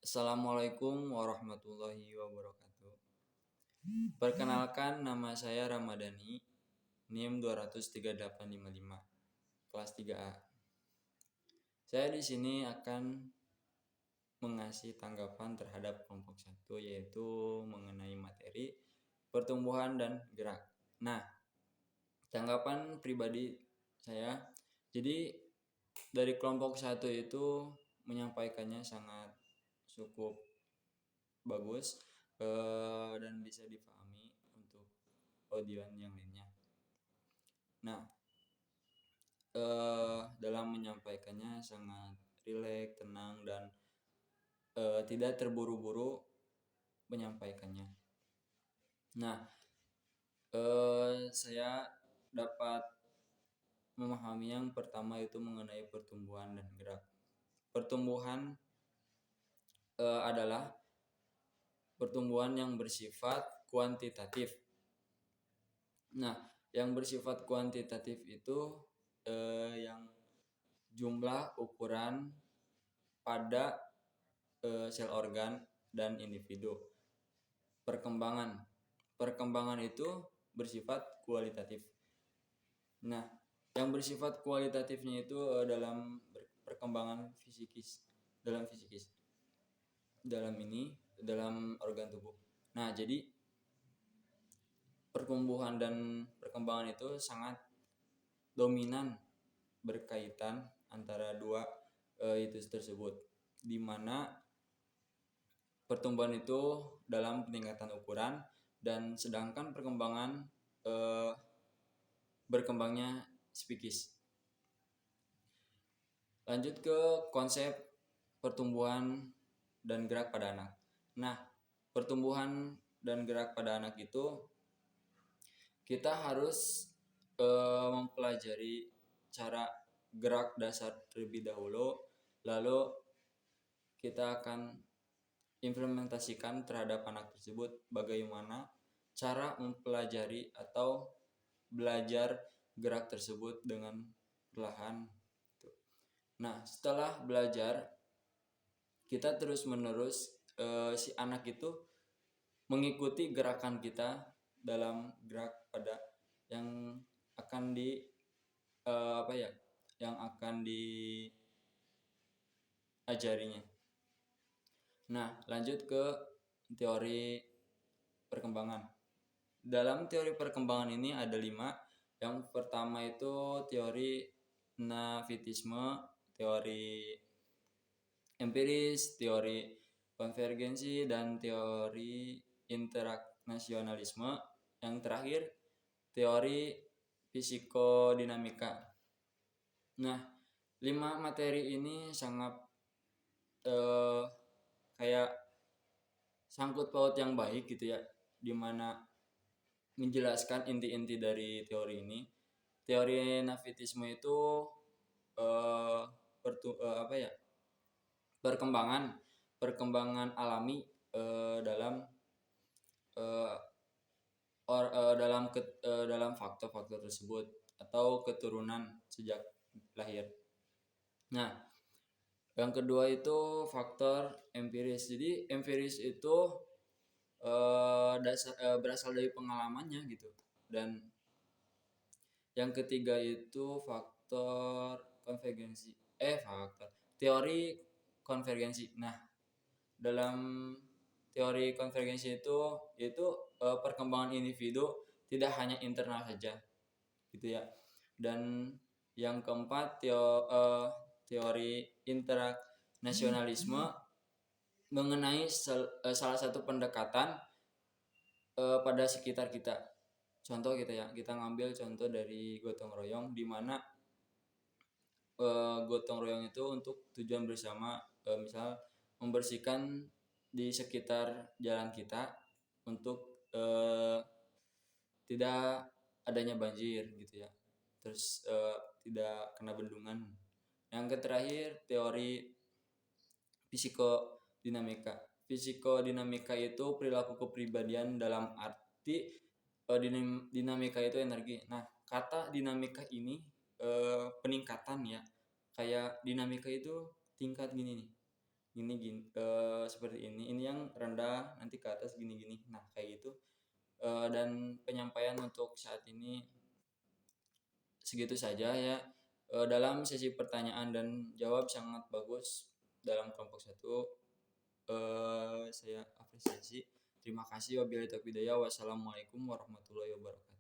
Assalamualaikum warahmatullahi wabarakatuh. Perkenalkan, nama saya Ramadhani, NIM 23855, kelas 3A. Saya di sini akan mengasih tanggapan terhadap kelompok 1, yaitu mengenai materi pertumbuhan dan gerak. Nah, tanggapan pribadi saya, jadi dari kelompok 1 itu menyampaikannya sangat cukup bagus dan bisa dipahami untuk audioan yang lainnya. Nah, dalam menyampaikannya sangat rileks, tenang, dan tidak terburu-buru menyampaikannya. Nah, saya dapat memahami yang pertama itu mengenai pertumbuhan dan gerak. Pertumbuhan adalah pertumbuhan yang bersifat kuantitatif. Nah, yang bersifat kuantitatif itu yang jumlah ukuran pada sel organ dan individu. Perkembangan itu bersifat kualitatif. Nah, yang bersifat kualitatifnya itu dalam perkembangan dalam organ tubuh. Nah, jadi pertumbuhan dan perkembangan itu sangat dominan berkaitan antara dua itu tersebut, di mana pertumbuhan itu dalam peningkatan ukuran dan sedangkan perkembangan berkembangnya psikis. Lanjut ke konsep pertumbuhan dan gerak pada anak. Nah, pertumbuhan dan gerak pada anak itu kita harus mempelajari cara gerak dasar terlebih dahulu, lalu kita akan implementasikan terhadap anak tersebut bagaimana cara mempelajari atau belajar gerak tersebut dengan perlahan. Nah, setelah belajar, kita terus-menerus si anak itu mengikuti gerakan kita dalam gerak pada yang akan yang akan diajarinya. Nah, lanjut ke teori perkembangan. Dalam teori perkembangan ini ada 5. Yang pertama itu teori nafisme, teori empiris, teori konvergensi, dan teori internasionalisme. Yang terakhir teori psikodinamika. Nah, 5 materi ini sangat kayak sangkut paut yang baik gitu ya, dimana menjelaskan inti-inti dari teori ini. Teori nafisme itu perkembangan alami dalam faktor-faktor tersebut atau keturunan sejak lahir. Nah, yang kedua itu faktor empiris. Jadi empiris itu berasal dari pengalamannya gitu. Dan yang ketiga itu faktor teori konvergensi. Nah, dalam teori konvergensi itu yaitu perkembangan individu tidak hanya internal saja gitu ya. Dan yang keempat teori internasionalisme mengenai salah satu pendekatan pada sekitar kita. Contoh gitu ya, kita ngambil contoh dari gotong royong, di mana gotong royong itu untuk tujuan bersama, misal membersihkan di sekitar jalan kita untuk tidak adanya banjir gitu ya, terus tidak kena bendungan. Yang terakhir teori psikodinamika. Psikodinamika itu perilaku kepribadian dalam arti dinamika itu energi. Nah, kata dinamika ini peningkatan ya, kayak dinamika itu tingkat gini nih, gini gini, seperti ini yang rendah nanti ke atas gini gini, nah kayak gitu. Dan penyampaian untuk saat ini segitu saja ya. Dalam sesi pertanyaan dan jawab sangat bagus dalam kelompok satu. Saya apresiasi. Terima kasih. Wabillahi taufiq hidayah. Wassalamualaikum warahmatullahi wabarakatuh.